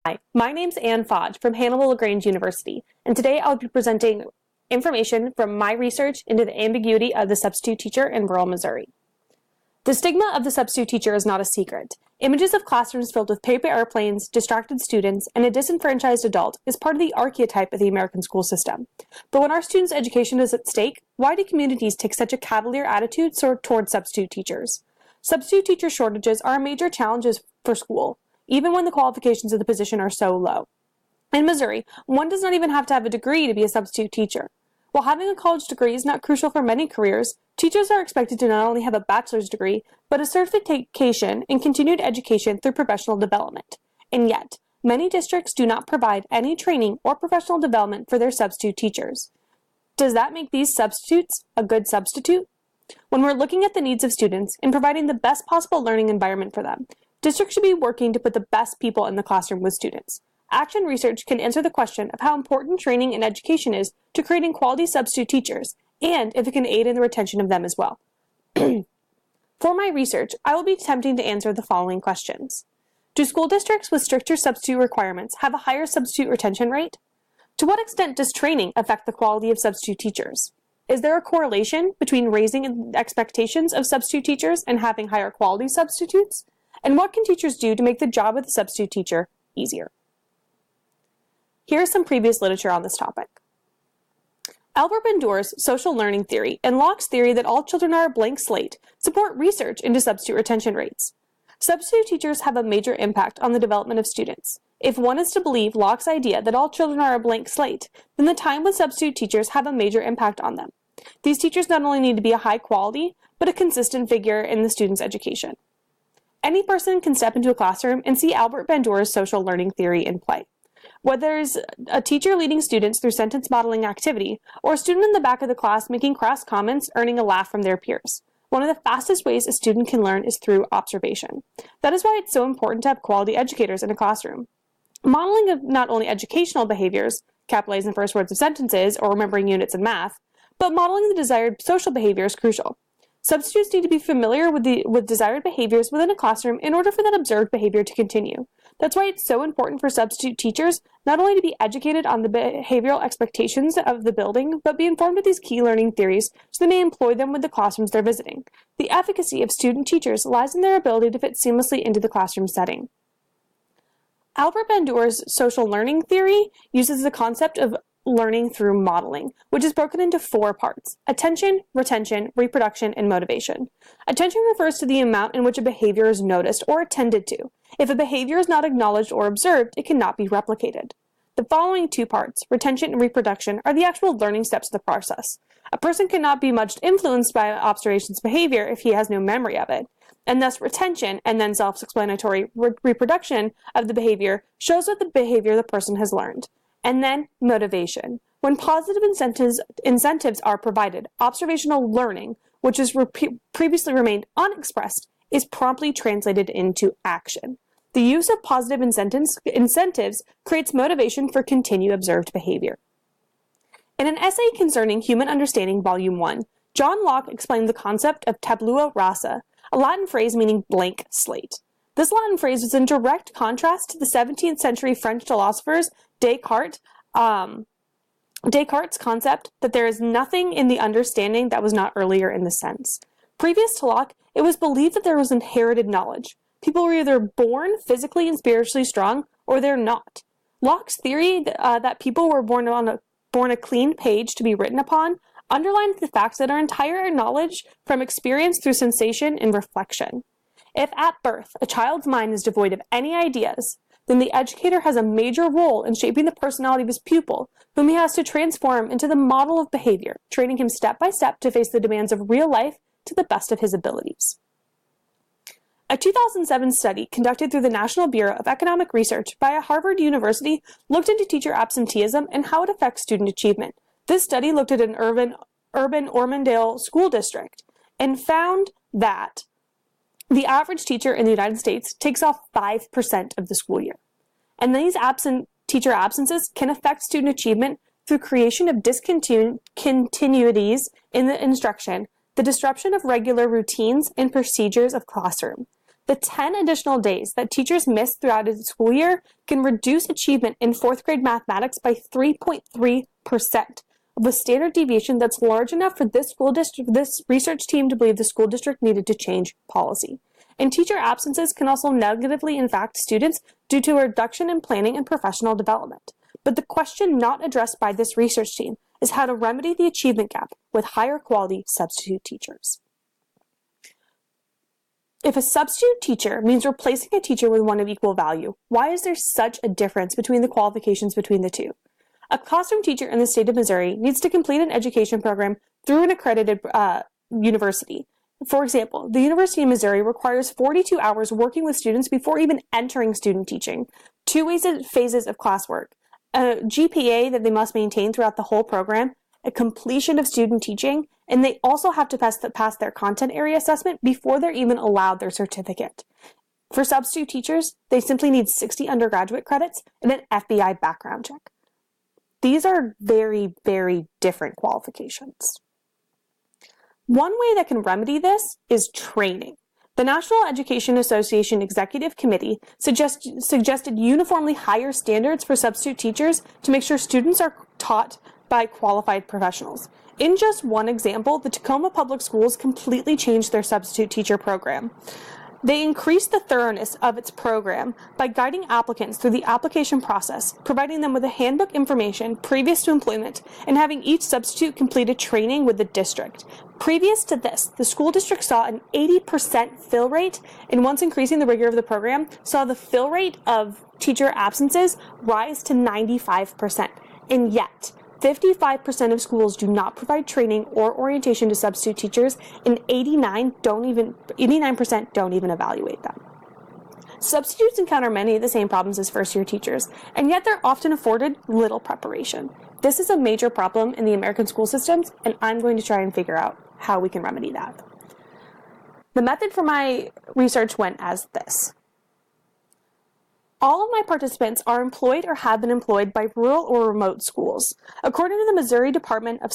Hi, my name's Anne Fodge from Hannibal-LaGrange University, and today I'll be presenting information from my research into the ambiguity of the substitute teacher in rural Missouri. The stigma of the substitute teacher is not a secret. Images of classrooms filled with paper airplanes, distracted students, and a disenfranchised adult is part of the archetype of the American school system. But when our students' education is at stake, why do communities take such a cavalier attitude toward substitute teachers? Substitute teacher shortages are a major challenge for school, even when the qualifications of the position are so low. In Missouri, one does not even have to have a degree to be a substitute teacher. While having a college degree is not crucial for many careers, teachers are expected to not only have a bachelor's degree, but a certification in continued education through professional development. And yet, many districts do not provide any training or professional development for their substitute teachers. Does that make these substitutes a good substitute? When we're looking at the needs of students and providing the best possible learning environment for them, districts should be working to put the best people in the classroom with students. Action research can answer the question of how important training and education is to creating quality substitute teachers, and if it can aid in the retention of them as well. For my research, I will be attempting to answer the following questions. Do school districts with stricter substitute requirements have a higher substitute retention rate? To what extent does training affect the quality of substitute teachers? Is there a correlation between raising expectations of substitute teachers and having higher quality substitutes? And what can teachers do to make the job of the substitute teacher easier? Here is some previous literature on this topic. Albert Bandur's social learning theory and Locke's theory that all children are a blank slate support research into substitute retention rates. Substitute teachers have a major impact on the development of students. If one is to believe Locke's idea that all children are a blank slate, then the time with substitute teachers have a major impact on them. These teachers not only need to be a high quality, but a consistent figure in the student's education. Any person can step into a classroom and see Albert Bandur's social learning theory in play. Whether it's a teacher leading students through sentence modeling activity, or a student in the back of the class making crass comments earning a laugh from their peers, one of the fastest ways a student can learn is through observation. That is why it's so important to have quality educators in a classroom. Modeling of not only educational behaviors, capitalizing the first words of sentences, or remembering units in math, but modeling the desired social behavior is crucial. Substitutes need to be familiar with desired behaviors within a classroom in order for that observed behavior to continue. That's why it's so important for substitute teachers not only to be educated on the behavioral expectations of the building, but be informed of these key learning theories so they may employ them with the classrooms they're visiting. The efficacy of student teachers lies in their ability to fit seamlessly into the classroom setting. Albert Bandur's social learning theory uses the concept of learning through modeling, which is broken into 4 parts: attention, retention, reproduction, and motivation. Attention refers to the amount in which a behavior is noticed or attended to. If a behavior is not acknowledged or observed, it cannot be replicated. The following 2 parts, retention and reproduction, are the actual learning steps of the process. A person cannot be much influenced by an observation's behavior if he has no memory of it, and thus retention and then self-explanatory reproduction of the behavior shows what the behavior the person has learned. And then motivation. When positive incentives are provided, observational learning, which has previously remained unexpressed, is promptly translated into action. The use of positive incentives creates motivation for continued observed behavior. In an essay concerning Human Understanding, Volume 1, John Locke explained the concept of tabula rasa, a Latin phrase meaning blank slate. This Latin phrase was in direct contrast to the 17th century French philosophers Descartes' concept that there is nothing in the understanding that was not earlier in the sense. Previous to Locke, it was believed that there was inherited knowledge. People were either born physically and spiritually strong, or they're not. Locke's theory that people were born a clean page to be written upon underlines the fact that our entire knowledge from experience through sensation and reflection. If at birth a child's mind is devoid of any ideas, then the educator has a major role in shaping the personality of his pupil, whom he has to transform into the model of behavior, training him step by step to face the demands of real life to the best of his abilities. A 2007 study conducted through the National Bureau of Economic Research by Harvard University looked into teacher absenteeism and how it affects student achievement. This study looked at an urban Ormondale school district and found that the average teacher in the United States takes off 5% of the school year. And these teacher absences can affect student achievement through creation of discontinuities in the instruction, the disruption of regular routines and procedures of classroom. The 10 additional days that teachers miss throughout a school year can reduce achievement in 4th grade mathematics by 3.3%, of a standard deviation that's large enough for this research team to believe the school district needed to change policy. And teacher absences can also negatively impact students due to a reduction in planning and professional development. But the question not addressed by this research team is how to remedy the achievement gap with higher quality substitute teachers. If a substitute teacher means replacing a teacher with one of equal value, why is there such a difference between the qualifications between the two? A classroom teacher in the state of Missouri needs to complete an education program through an accredited university. For example, the University of Missouri requires 42 hours working with students before even entering student teaching, 2 phases of classwork, a GPA that they must maintain throughout the whole program, a completion of student teaching, and they also have to pass their content area assessment before they're even allowed their certificate. For substitute teachers, they simply need 60 undergraduate credits and an FBI background check. These are very, very different qualifications. One way that can remedy this is training. The National Education Association Executive Committee suggested uniformly higher standards for substitute teachers to make sure students are taught by qualified professionals. In just one example, the Tacoma Public Schools completely changed their substitute teacher program. They increased the thoroughness of its program by guiding applicants through the application process, providing them with a handbook information previous to employment, and having each substitute complete a training with the district. Previous to this, the school district saw an 80% fill rate, and once increasing the rigor of the program, saw the fill rate of teacher absences rise to 95%. And yet, 55% of schools do not provide training or orientation to substitute teachers, and 89% don't even evaluate them. Substitutes encounter many of the same problems as first-year teachers, and yet they're often afforded little preparation. This is a major problem in the American school systems, and I'm going to try and figure out how we can remedy that. The method for my research went as this. All of my participants are employed or have been employed by rural or remote schools. According to the Missouri Department of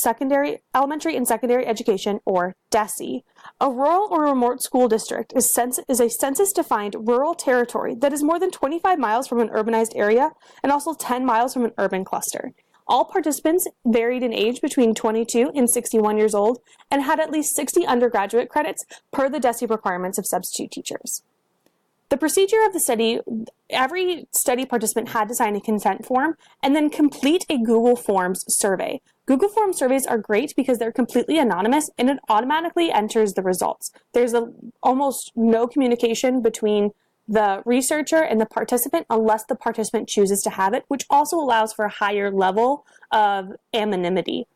Elementary and Secondary Education, or DESE, a rural or remote school district is a census-defined rural territory that is more than 25 miles from an urbanized area and also 10 miles from an urban cluster. All participants varied in age between 22 and 61 years old and had at least 60 undergraduate credits per the DESE requirements of substitute teachers. The procedure of the study, every study participant had to sign a consent form and then complete a Google Forms survey. Google Forms surveys are great because they're completely anonymous and it automatically enters the results. There's almost no communication between the researcher and the participant unless the participant chooses to have it, which also allows for a higher level of anonymity.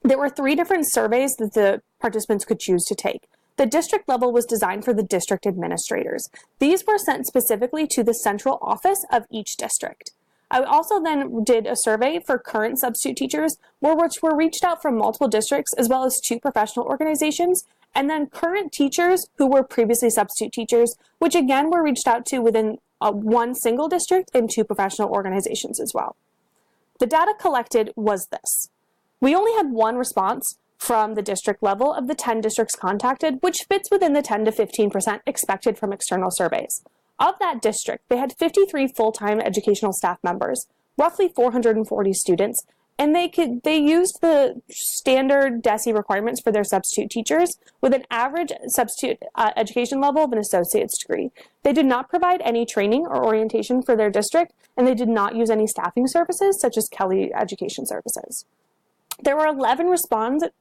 There were 3 different surveys that the participants could choose to take. The district level was designed for the district administrators. These were sent specifically to the central office of each district. I also then did a survey for current substitute teachers, which were reached out from multiple districts as well as 2 professional organizations, and then current teachers who were previously substitute teachers, which again were reached out to within 1 single district and 2 professional organizations as well. The data collected was this. We only had 1 response from the district level of the 10 districts contacted, which fits within the 10 to 15% expected from external surveys. Of that district, they had 53 full-time educational staff members, roughly 440 students, and they used the standard DESE requirements for their substitute teachers with an average substitute education level of an associate's degree. They did not provide any training or orientation for their district, and they did not use any staffing services such as Kelly Education Services. There were 11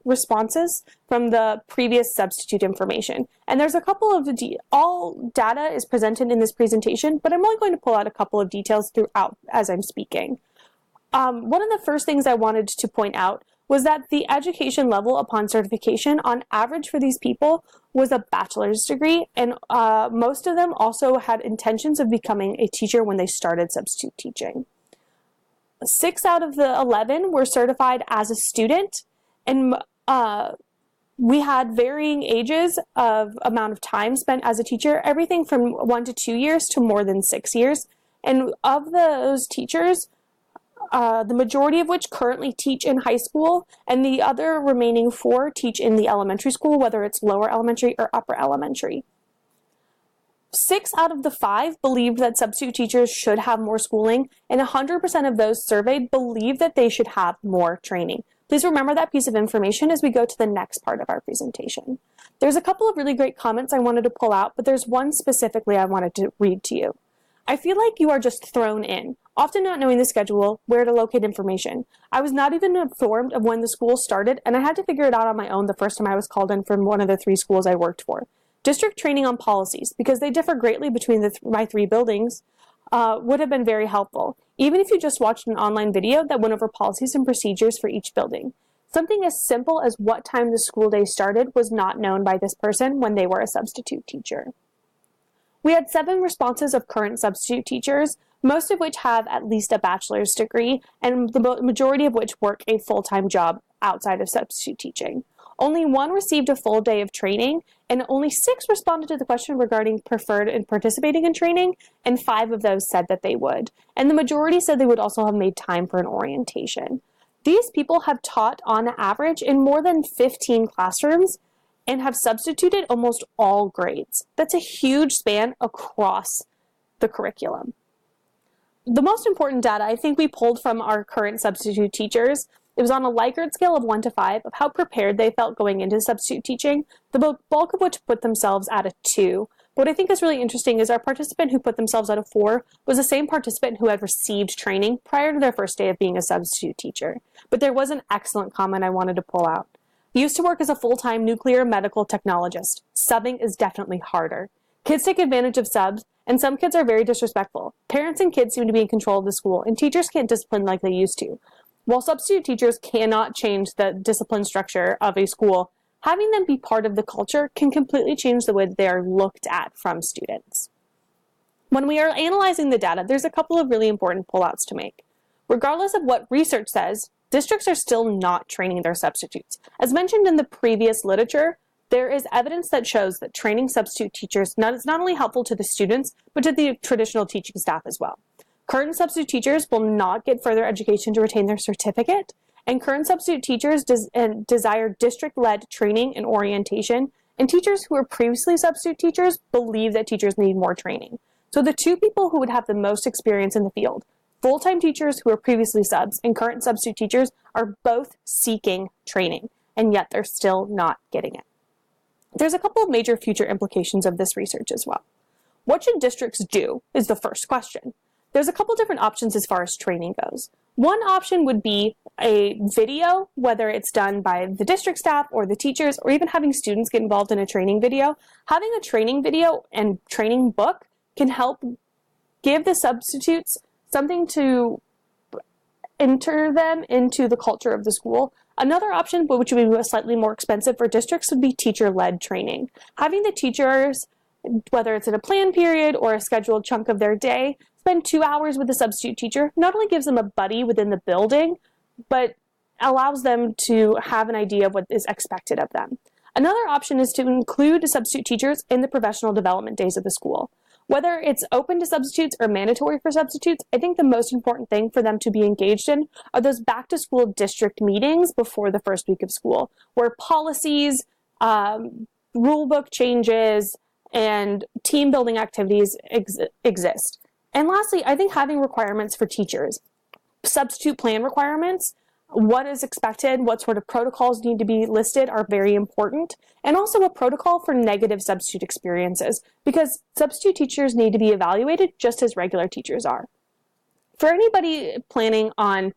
responses from the previous substitute information, and there's a couple of all data is presented in this presentation, but I'm only going to pull out a couple of details throughout as I'm speaking. One of the first things I wanted to point out was that the education level upon certification on average for these people was a bachelor's degree, and most of them also had intentions of becoming a teacher when they started substitute teaching. 6 out of the 11 were certified as a student, and we had varying ages of amount of time spent as a teacher, everything from 1 to 2 years to more than 6 years. And of those teachers, the majority of which currently teach in high school, and the other remaining 4 teach in the elementary school, whether it's lower elementary or upper elementary. 6 out of the 5 believed that substitute teachers should have more schooling, and 100% of those surveyed believe that they should have more training. Please remember that piece of information as we go to the next part of our presentation. There's a couple of really great comments I wanted to pull out, but there's one specifically I wanted to read to you. I feel like you are just thrown in, often not knowing the schedule, where to locate information. I was not even informed of when the school started, and I had to figure it out on my own the first time I was called in from one of the 3 schools I worked for. District training on policies, because they differ greatly between my 3 buildings, would have been very helpful, even if you just watched an online video that went over policies and procedures for each building. Something as simple as what time the school day started was not known by this person when they were a substitute teacher. We had 7 responses of current substitute teachers, most of which have at least a bachelor's degree, and the majority of which work a full-time job outside of substitute teaching. Only 1 received a full day of training, and only 6 responded to the question regarding preferred in participating in training, and 5 of those said that they would. And the majority said they would also have made time for an orientation. These people have taught on average in more than 15 classrooms and have substituted almost all grades. That's a huge span across the curriculum. The most important data I think we pulled from our current substitute teachers. It was on a Likert scale of 1 to 5 of how prepared they felt going into substitute teaching, the bulk of which put themselves at a 2. But what I think is really interesting is our participant who put themselves at a 4 was the same participant who had received training prior to their first day of being a substitute teacher. But there was an excellent comment I wanted to pull out. I used to work as a full-time nuclear medical technologist. Subbing is definitely harder. Kids take advantage of subs, and some kids are very disrespectful. Parents and kids seem to be in control of the school, and teachers can't discipline like they used to. While substitute teachers cannot change the discipline structure of a school, having them be part of the culture can completely change the way they are looked at from students. When we are analyzing the data, there's a couple of really important pullouts to make. Regardless of what research says, districts are still not training their substitutes. As mentioned in the previous literature, there is evidence that shows that training substitute teachers is not only helpful to the students, but to the traditional teaching staff as well. Current substitute teachers will not get further education to retain their certificate, and current substitute teachers desire district-led training and orientation, and teachers who are previously substitute teachers believe that teachers need more training. So the 2 people who would have the most experience in the field, full-time teachers who are previously subs and current substitute teachers, are both seeking training, and yet they're still not getting it. There's a couple of major future implications of this research as well. What should districts do is the first question. There's a couple different options as far as training goes. One option would be a video, whether it's done by the district staff or the teachers, or even having students get involved in a training video. Having a training video and training book can help give the substitutes something to enter them into the culture of the school. Another option, which would be slightly more expensive for districts, would be teacher-led training. Having the teachers, whether it's in a planned period or a scheduled chunk of their day, spend 2 hours with a substitute teacher not only gives them a buddy within the building, but allows them to have an idea of what is expected of them. Another option is to include substitute teachers in the professional development days of the school. Whether it's open to substitutes or mandatory for substitutes, I think the most important thing for them to be engaged in are those back-to-school district meetings before the first week of school, where policies, rule book changes, and team building activities exist. And lastly, I think having requirements for teachers, substitute plan requirements, what is expected, what sort of protocols need to be listed are very important, and also a protocol for negative substitute experiences, because substitute teachers need to be evaluated just as regular teachers are. For anybody planning on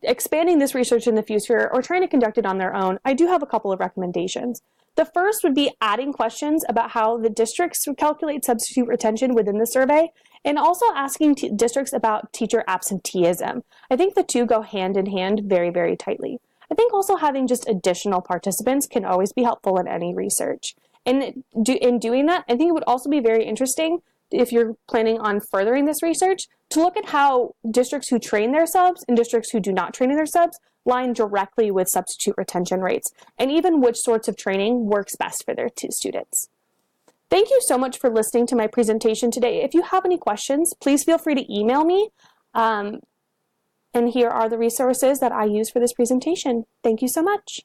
expanding this research in the future or trying to conduct it on their own, I do have a couple of recommendations. The first would be adding questions about how the districts calculate substitute retention within the survey, and also asking districts about teacher absenteeism. I think the 2 go hand in hand very, very tightly. I think also having just additional participants can always be helpful in any research. And in doing that, I think it would also be very interesting, if you're planning on furthering this research, to look at how districts who train their subs and districts who do not train their subs line directly with substitute retention rates, and even which sorts of training works best for their students. Thank you so much for listening to my presentation today. If you have any questions, please feel free to email me. And here are the resources that I use for this presentation. Thank you so much.